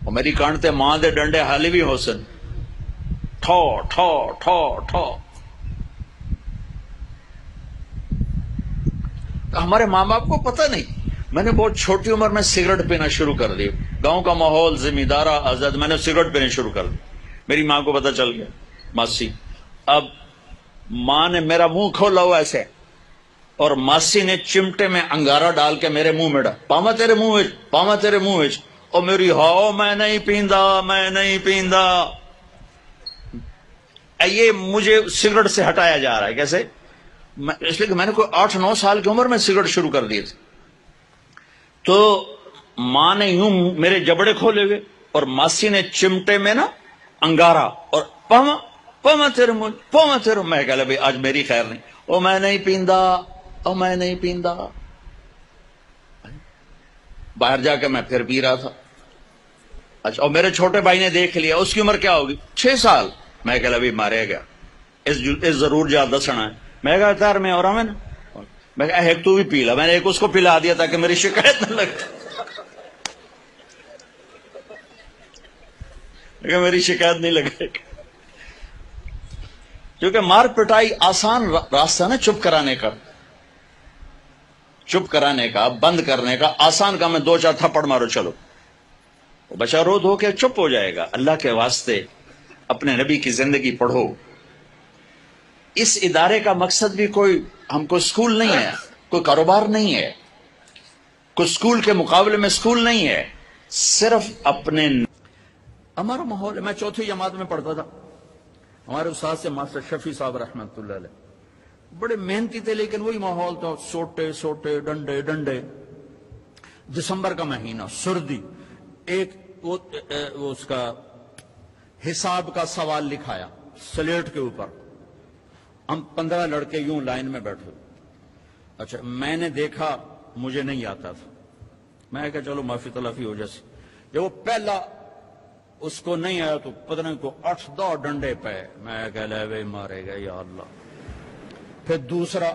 اور میری کانٹتے ماں دے ڈنڈے حالی بھی ہو سن، ٹھو ٹھو ٹھو ٹھو۔ ہمارے ماں باپ کو پتہ نہیں، میں نے بہت چھوٹی عمر میں سگریٹ پینا شروع کر دی، گاؤں کا ماحول زمیندارہ آزاد، میں نے سگریٹ پینے شروع کر دی، میری ماں کو پتہ چل گیا، ماسی۔ اب ماں نے میرا منہ کھولا ہوا ایسے، اور ماسی نے چمٹے میں انگارہ ڈال کے میرے منہ میں ڈال، پاما تیرے منہ وچ، پاما تیرے منہ وچ، اور میری ہاؤ میں نہیں پیندا، میں نہیں پیندا۔ یہ مجھے سگریٹ سے ہٹایا جا رہا ہے، کیسے؟ اس لیے کہ میں نے کوئی 8-9 سال کی عمر میں سگریٹ شروع کر دی تھی۔ تو ماں نے یوں میرے جبڑے کھولے ہوئے، اور ماسی نے چمٹے میں نا انگارہ، اور پاما پاما تیرے منہ، پاما تیرے، میں کہا بھائی آج میری خیر نہیں، او میں نہیں پیندا، او میں نہیں پیندا۔ باہر جا کے میں پھر پی رہا تھا۔ اچھا، اور میرے چھوٹے بھائی نے دیکھ لیا، اس کی عمر کیا ہوگی؟ 6 سال۔ میں کہا ابھی مارے گیا، اس ضرور جا دسنا ہے۔ میں کہا تار میں اور ہمیں نا، میں کہا ایک تو بھی پی لا، میں نے ایک اس کو پلا دیا تاکہ میری شکایت نہ لگے، لیکن میری شکایت نہیں لگے، کیونکہ مار پٹائی آسان راستہ نا چپ کرانے کا، چپ کرانے کا، بند کرنے کا آسان کام ہے، 2-4 تھپڑ مارو چلو، بچہ رو دھو کے چپ ہو جائے گا۔ اللہ کے واسطے اپنے نبی کی زندگی پڑھو۔ اس ادارے کا مقصد بھی کوئی ہم کو سکول نہیں ہے، کوئی کاروبار نہیں ہے، کوئی سکول کے مقابلے میں سکول نہیں ہے، صرف اپنے ہمارا ماحول ہے۔ میں 4تھی جماعت میں پڑھتا تھا، ہمارے استاد سے ماسٹر شفیع صاحب رحمۃ اللہ علیہ، بڑے محنتی تھے، لیکن وہی ماحول تھا، سوٹے سوٹے، ڈنڈے ڈنڈے۔ دسمبر کا مہینہ، سردی، ایک وہ اس کا حساب کا سوال لکھایا سلیٹ کے اوپر، ہم 15 لڑکے یوں لائن میں بیٹھے۔ اچھا، میں نے دیکھا، مجھے نہیں آتا تھا، میں کہا چلو معافی تلافی ہو جیسے۔ جب وہ پہلا اس کو نہیں آیا تو پتہ نہیں کو 8-10 ڈنڈے پہ، میں کہہ لے بھائی مارے گا یا اللہ۔ پھر دوسرا،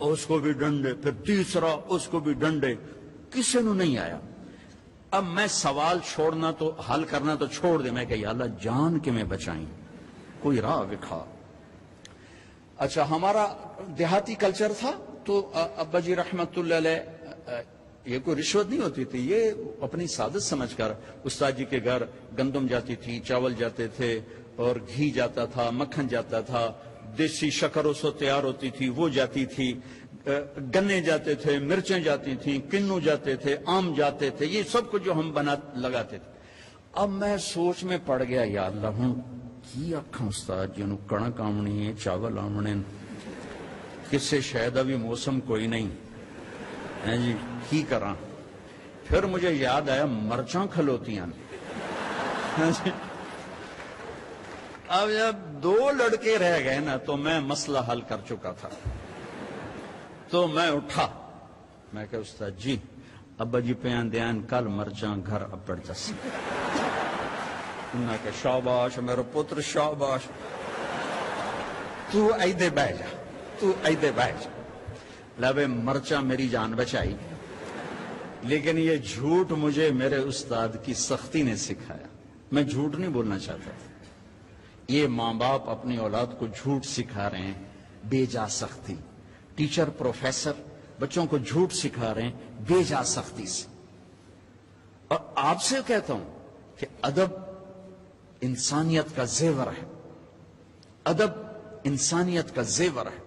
اس کو بھی ڈنڈے، پھر تیسرا، اس کو بھی ڈنڈے، کسی نے نہیں آیا۔ اب میں سوال چھوڑنا تو حل کرنا تو چھوڑ دے، میں کہ یا اللہ جان کے میں بچائیں، کوئی راہ دکھا۔ اچھا، ہمارا دیہاتی کلچر تھا تو ابا جی رحمت اللہ علیہ، یہ کوئی رشوت نہیں ہوتی تھی، یہ اپنی سعادت سمجھ کر استاد جی کے گھر گندم جاتی تھی، چاول جاتے تھے، اور گھی جاتا تھا، مکھن جاتا تھا، دیسی شکر اس وقت تیار ہوتی تھی وہ جاتی تھی، گنے جاتے تھے، مرچیں جاتی تھیں، کنو جاتے تھے، آم جاتے تھے، یہ سب کچھ جو ہم لگاتے تھے۔ اب میں سوچ میں پڑ گیا، یا اللہ ہوں کی آکھاں استاد جی نوں کڑک آمنی ہے، چاول آمنے، کسے شاید ابھی موسم کوئی نہیں ہے جی، کی کراں؟ پھر مجھے یاد آیا مرچاں کھلوتیاں۔ اب جب 2 لڑکے رہ گئے نا تو میں مسئلہ حل کر چکا تھا، تو میں اٹھا، میں کہا استاد جی ابا جی پیان دیان کل مرچاں گھر اپڑ جس۔ انہاں کہ شاباش میرا پتر شاباش، تو ایدے بہ جا، تو ایدے بہ جا۔ لبے مرچاں میری جان بچائی، لیکن یہ جھوٹ مجھے میرے استاد کی سختی نے سکھایا۔ میں جھوٹ نہیں بولنا چاہتا تھا، یہ ماں باپ اپنی اولاد کو جھوٹ سکھا رہے ہیں بے جا سختی، ٹیچر پروفیسر بچوں کو جھوٹ سکھا رہے ہیں بے جا سختی سے۔ اور آپ سے کہتا ہوں کہ ادب انسانیت کا زیور ہے، ادب انسانیت کا زیور ہے۔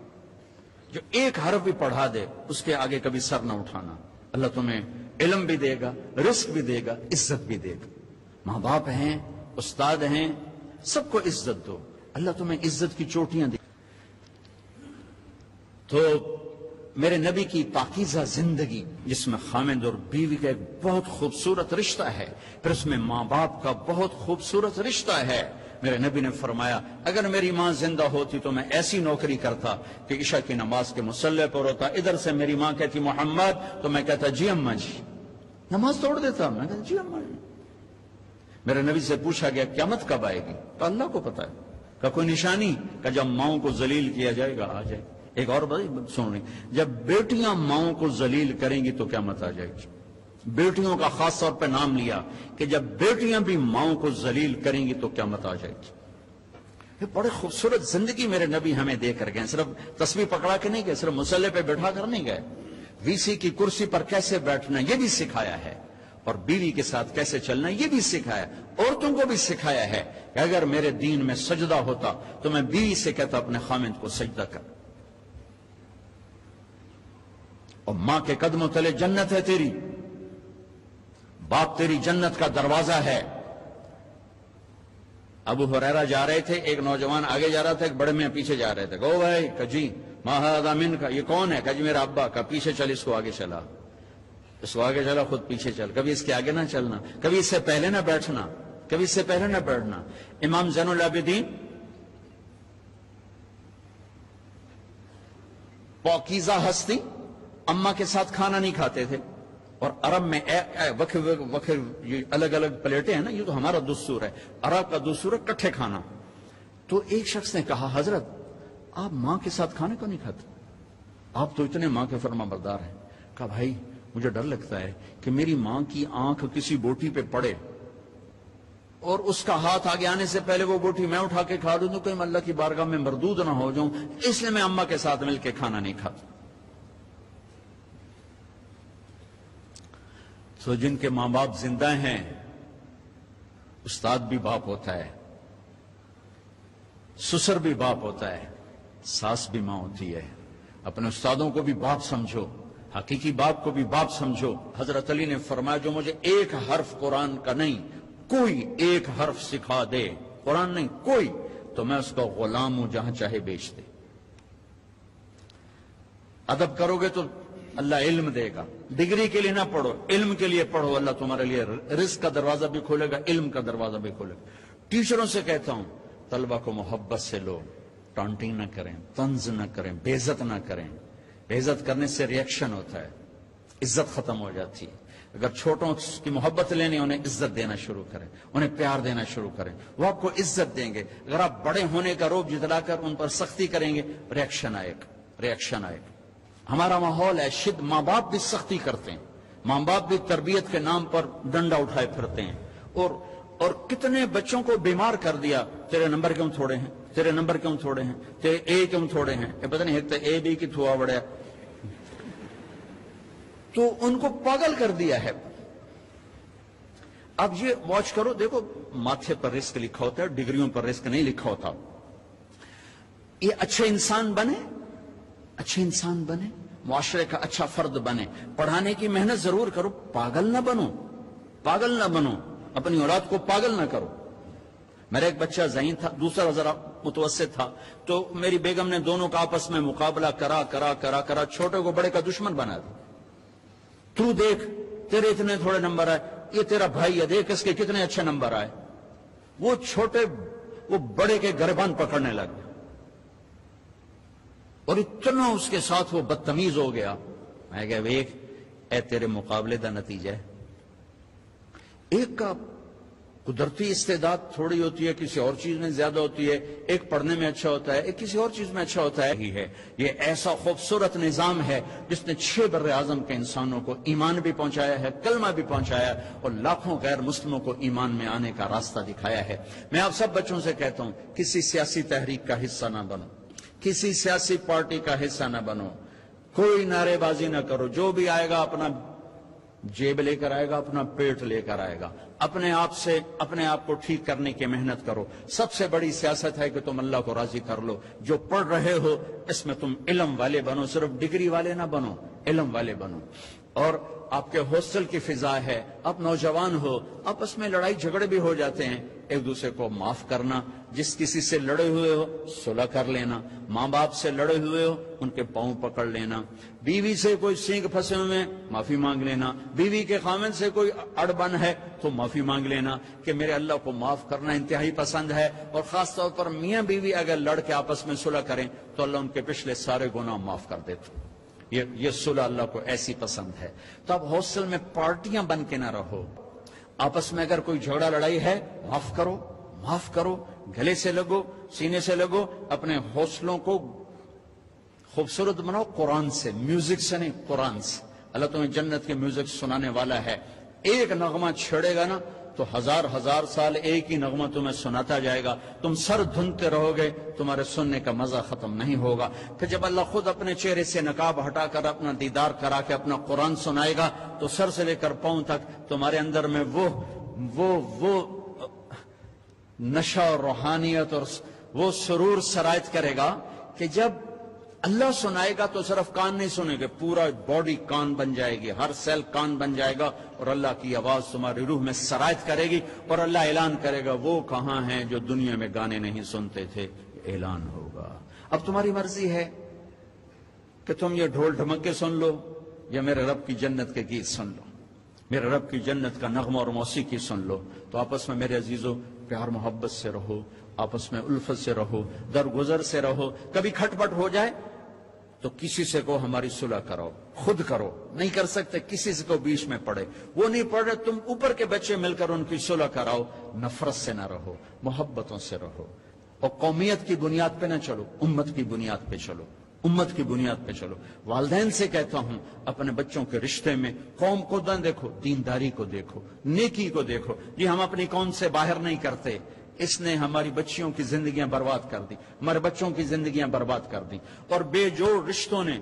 جو ایک حرف بھی پڑھا دے اس کے آگے کبھی سر نہ اٹھانا، اللہ تمہیں علم بھی دے گا، رزق بھی دے گا، عزت بھی دے گا۔ ماں باپ ہیں، استاد ہیں، سب کو عزت دو، اللہ تمہیں عزت کی چوٹیاں دے۔ تو میرے نبی کی پاکیزہ زندگی جس میں خامند اور بیوی کا ایک بہت خوبصورت رشتہ ہے، پھر اس میں ماں باپ کا بہت خوبصورت رشتہ ہے۔ میرے نبی نے فرمایا اگر میری ماں زندہ ہوتی تو میں ایسی نوکری کرتا کہ عشاء کی نماز کے مصلی پر ہوتا، ادھر سے میری ماں کہتی محمد تو میں کہتا جی اماں جی، نماز توڑ دیتا، میں کہتا جی اماں جی۔ میرے نبی سے پوچھا گیا قیامت کب آئے گی؟ تو اللہ کو پتا ہے۔ کہ کوئی نشانی؟ کہ جب ماؤں کو ذلیل کیا جائے گا آ جائے۔ ایک اور بات سن رہی، جب بیٹیاں ماؤں کو ذلیل کریں گی تو قیامت آ جائے گی۔ بیٹیوں کا خاص طور پہ نام لیا، کہ جب بیٹیاں بھی ماؤں کو ذلیل کریں گی تو قیامت آ جائے گی. یہ بڑے خوبصورت زندگی میرے نبی ہمیں دے کر گئے. صرف تسبیح پکڑا کے نہیں گئے, صرف مسلح پہ بیٹھا کر نہیں گئے. وی سی کی کرسی پر کیسے بیٹھنا یہ بھی سکھایا ہے, اور بیوی کے ساتھ کیسے چلنا یہ بھی سکھایا. عورتوں کو بھی سکھایا ہے کہ اگر میرے دین میں سجدہ ہوتا تو میں بیوی سے کہتا اپنے خامند کو سجدہ کر. اور ماں کے قدموں تلے جنت ہے تیری, باپ تیری جنت کا دروازہ ہے. ابو ہریرہ جا رہے تھے, ایک نوجوان آگے جا رہا تھا, ایک بڑے میاں پیچھے جا رہے تھے. کہو بھائی کہ جی ما ھذا منک, یہ کون ہے؟ کہ جی میرا ابا. کا پیچھے چل, اس کو آگے چلا, اس کو آگے چلا, خود پیچھے چل. کبھی اس کے آگے نہ چلنا, کبھی اس سے پہلے نہ بیٹھنا, کبھی اس سے پہلے نہ بیٹھنا. امام زین العابدین پاکیزہ ہستی اماں کے ساتھ کھانا نہیں کھاتے تھے. اور عرب میں الگ الگ پلیٹیں ہیں نا, یہ تو ہمارا دستور ہے. عرب کا دستور ہے کٹھے کھانا. تو ایک شخص نے کہا حضرت آپ ماں کے ساتھ کھانے کو نہیں کھاتے, آپ تو اتنے ماں کے فرما بردار ہیں. کہا بھائی مجھے ڈر لگتا ہے کہ میری ماں کی آنکھ کسی بوٹی پہ پڑے اور اس کا ہاتھ آگے آنے سے پہلے وہ بوٹی میں اٹھا کے کھا لوں تو کہیں اللہ کی بارگاہ میں مردود نہ ہو جاؤں, اس لیے میں اماں کے ساتھ مل کے کھانا نہیں کھاتا. تو جن کے ماں باپ زندہ ہیں, استاد بھی باپ ہوتا ہے, سسر بھی باپ ہوتا ہے, ساس بھی ماں ہوتی ہے. اپنے استادوں کو بھی باپ سمجھو, حقیقی باپ کو بھی باپ سمجھو. حضرت علی نے فرمایا جو مجھے ایک حرف قرآن کا نہیں, کوئی ایک حرف سکھا دے, قرآن نہیں کوئی, تو میں اس کا غلام ہوں جہاں چاہے بیچ دے. ادب کرو گے تو اللہ علم دے گا. ڈگری کے لیے نہ پڑھو, علم کے لیے پڑھو, اللہ تمہارے لیے رزق کا دروازہ بھی کھولے گا, علم کا دروازہ بھی کھولے گا. ٹیچروں سے کہتا ہوں طلبہ کو محبت سے لو, ٹانٹنگ نہ کریں, طنز نہ کریں, بے عزت نہ کریں. بے عزت کرنے سے ریئیکشن ہوتا ہے, عزت ختم ہو جاتی ہے. اگر چھوٹوں کی محبت لینی, انہیں عزت دینا شروع کریں, انہیں پیار دینا شروع کریں, وہ آپ کو عزت دیں گے. اگر آپ بڑے ہونے کا روب جتلا کر ان پر سختی کریں گے, ریئیکشن آئے گا. ہمارا ماحول ہے ماں باپ بھی سختی کرتے ہیں, ماں باپ بھی تربیت کے نام پر ڈنڈا اٹھائے پھرتے ہیں, اور کتنے بچوں کو بیمار کر دیا. تیرے نمبر کیوں تھوڑے ہیں, تیرے نمبر کیوں تھوڑے ہیں, تیرے اے کیوں تھوڑے ہیں, پتہ نہیں ایک تو اے بی کی تھوا بڑھیا. تو ان کو پاگل کر دیا ہے. اب یہ واچ کرو, دیکھو ماتھے پر رزق لکھا ہوتا ہے, ڈگریوں پر رزق نہیں لکھا ہوتا. یہ اچھے انسان بنے, اچھے انسان بنے, معاشرے کا اچھا فرد بنے. پڑھانے کی محنت ضرور کرو, پاگل نہ بنو, پاگل نہ بنو, اپنی اولاد کو پاگل نہ کرو. میرا ایک بچہ ذہین تھا, دوسرا ذرا متوسط تھا, تو میری بیگم نے دونوں کا آپس میں مقابلہ کرا چھوٹے کو بڑے کا دشمن بنا دیا. تو دیکھ تیرے اتنے تھوڑے نمبر آئے, یہ تیرا بھائی ہے, دیکھ اس کے کتنے اچھے نمبر آئے. وہ چھوٹے وہ بڑے کے گربان پکڑنے لگے اور اتنا اس کے ساتھ وہ بدتمیز ہو گیا. میں کہا ویکھ اے تیرے مقابلے دا نتیجہ ہے. ایک کا قدرتی استعداد تھوڑی ہوتی ہے, کسی اور چیز میں زیادہ ہوتی ہے. ایک پڑھنے میں اچھا ہوتا ہے, ایک کسی اور چیز میں اچھا ہوتا ہے. یہ ایسا خوبصورت نظام ہے جس نے 6 بر اعظم کے انسانوں کو ایمان بھی پہنچایا ہے, کلمہ بھی پہنچایا ہے, اور لاکھوں غیر مسلموں کو ایمان میں آنے کا راستہ دکھایا ہے. میں آپ سب بچوں سے کہتا ہوں کسی سیاسی تحریک کا حصہ نہ بنو, کسی سیاسی پارٹی کا حصہ نہ بنو, کوئی نعرے بازی نہ کرو. جو بھی آئے گا اپنا جیب لے کر آئے گا, اپنا پیٹ لے کر آئے گا. اپنے آپ سے اپنے آپ کو ٹھیک کرنے کی محنت کرو. سب سے بڑی سیاست ہے کہ تم اللہ کو راضی کر لو. جو پڑھ رہے ہو اس میں تم علم والے بنو, صرف ڈگری والے نہ بنو, علم والے بنو. اور آپ کے ہاسٹل کی فضا ہے, آپ نوجوان ہو, آپس میں لڑائی جھگڑے بھی ہو جاتے ہیں, ایک دوسرے کو معاف کرنا. جس کسی سے لڑے ہوئے ہو صلح کر لینا, ماں باپ سے لڑے ہوئے ہو ان کے پاؤں پکڑ لینا, بیوی سے کوئی سینگ پھنسے ہوئے معافی مانگ لینا, بیوی کے خامن سے کوئی اڑبن ہے تو معافی مانگ لینا کہ میرے اللہ کو معاف کرنا انتہائی پسند ہے. اور خاص طور پر میاں بیوی اگر لڑ کے آپس میں صلح کریں تو اللہ ان کے پچھلے سارے گناہ معاف کر دیتے. یہ صلح اللہ کو ایسی پسند ہے. تو اب ہاسٹل میں پارٹیاں بن کے نہ رہو, آپس میں اگر کوئی جھگڑا لڑائی ہے معاف کرو, معاف کرو, گلے سے لگو, سینے سے لگو. اپنے حوصلوں کو خوبصورت بناؤ قرآن سے, میوزک سے نہیں, قرآن سے. اللہ تمہیں جنت کے میوزک سنانے والا ہے. ایک نغمہ چھڑے گا نا تو ہزار ہزار سال ایک ہی نغمہ تمہیں سناتا جائے گا، تم سر دھنتے رہو گے، تمہارے سننے کا مزہ ختم نہیں ہوگا۔ پھر جب اللہ خود اپنے چہرے سے نقاب ہٹا کر اپنا دیدار کرا کے اپنا قرآن سنائے گا تو سر سے لے کر پاؤں تک تمہارے اندر میں وہ نشہ اور روحانیت اور وہ سرور سرایت کرے گا کہ جب اللہ سنائے گا تو صرف کان نہیں سنے گے، پورا باڈی کان بن جائے گی، ہر سیل کان بن جائے گا، اور اللہ کی آواز تمہاری روح میں سرایت کرے گی، اور اللہ اعلان کرے گا وہ کہاں ہیں جو دنیا میں گانے نہیں سنتے تھے، اعلان ہوگا۔ اب تمہاری مرضی ہے کہ تم یہ ڈھول ڈھمکے سن لو یا میرے رب کی جنت کے گیت سن لو، میرے رب کی جنت کا نغمہ اور موسیقی سن لو۔ تو آپس میں میرے عزیزو پیار محبت سے رہو، آپس میں الفت سے رہو، درگزر سے رہو۔ کبھی کھٹ پٹ ہو جائے تو کسی سے کو ہماری صلح کرو، خود کرو، نہیں کر سکتے کسی سے کو بیچ میں پڑے، وہ نہیں پڑھ رہے تم اوپر کے بچے مل کر ان کی صلح کراؤ۔ نفرت سے نہ رہو، محبتوں سے رہو، اور قومیت کی بنیاد پہ نہ چلو، امت کی بنیاد پہ چلو، امت کی بنیاد پہ چلو۔ والدین سے کہتا ہوں اپنے بچوں کے رشتے میں قوم کو نہ دیکھو، دینداری کو دیکھو، نیکی کو دیکھو۔ یہ ہم اپنی قوم سے باہر نہیں کرتے، اس نے ہماری بچیوں کی زندگیاں برباد کر دی، ہمارے بچوں کی زندگیاں برباد کر دی، اور بے جوڑ رشتوں نے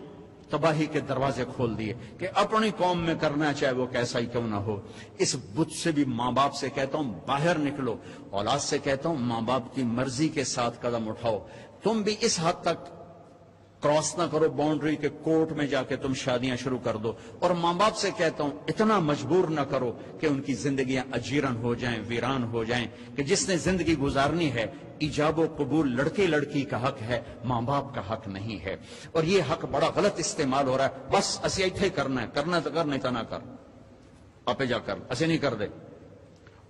تباہی کے دروازے کھول دیے کہ اپنی قوم میں کرنا چاہے وہ کیسا ہی کیوں نہ ہو۔ اس بت سے بھی ماں باپ سے کہتا ہوں باہر نکلو، اولاد سے کہتا ہوں ماں باپ کی مرضی کے ساتھ قدم اٹھاؤ۔ تم بھی اس حد تک کراس نہ کرو باؤنڈری کے کورٹ میں جا کے تم شادیاں شروع کر دو، اور ماں باپ سے کہتا ہوں اتنا مجبور نہ کرو کہ ان کی زندگیاں اجیرن ہو جائیں، ویران ہو جائیں، کہ جس نے زندگی گزارنی ہے ایجاب و قبول لڑکے لڑکی کا حق ہے، ماں باپ کا حق نہیں ہے، اور یہ حق بڑا غلط استعمال ہو رہا ہے۔ بس اسی ایتھے کرنا ہے، کرنا تو کر، نہیں تو نہ کر، آپے جا کر ایسے نہیں کر دے۔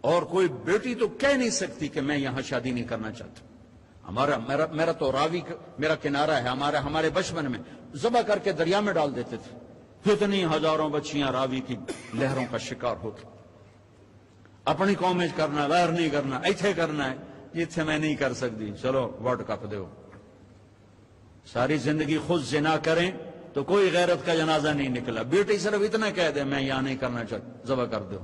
اور کوئی بیٹی تو کہہ نہیں سکتی کہ میں یہاں شادی نہیں کرنا چاہتا۔ میرا تو راوی میرا کنارہ ہے، ہمارے بچپن میں ذبح کر کے دریا میں ڈال دیتے تھے، اتنی ہزاروں بچیاں راوی کی لہروں کا شکار ہوتی۔ اپنی قوم میں کرنا، غیر نہیں کرنا، ایتھے کرنا ہے، ایتھے میں نہیں کر سکتی، چلو ورلڈ کپ دو۔ ساری زندگی خود زنا کریں تو کوئی غیرت کا جنازہ نہیں نکلا، بیٹی صرف اتنا کہہ دے میں یہاں نہیں کرنا چاہتا، ذبح کر دو۔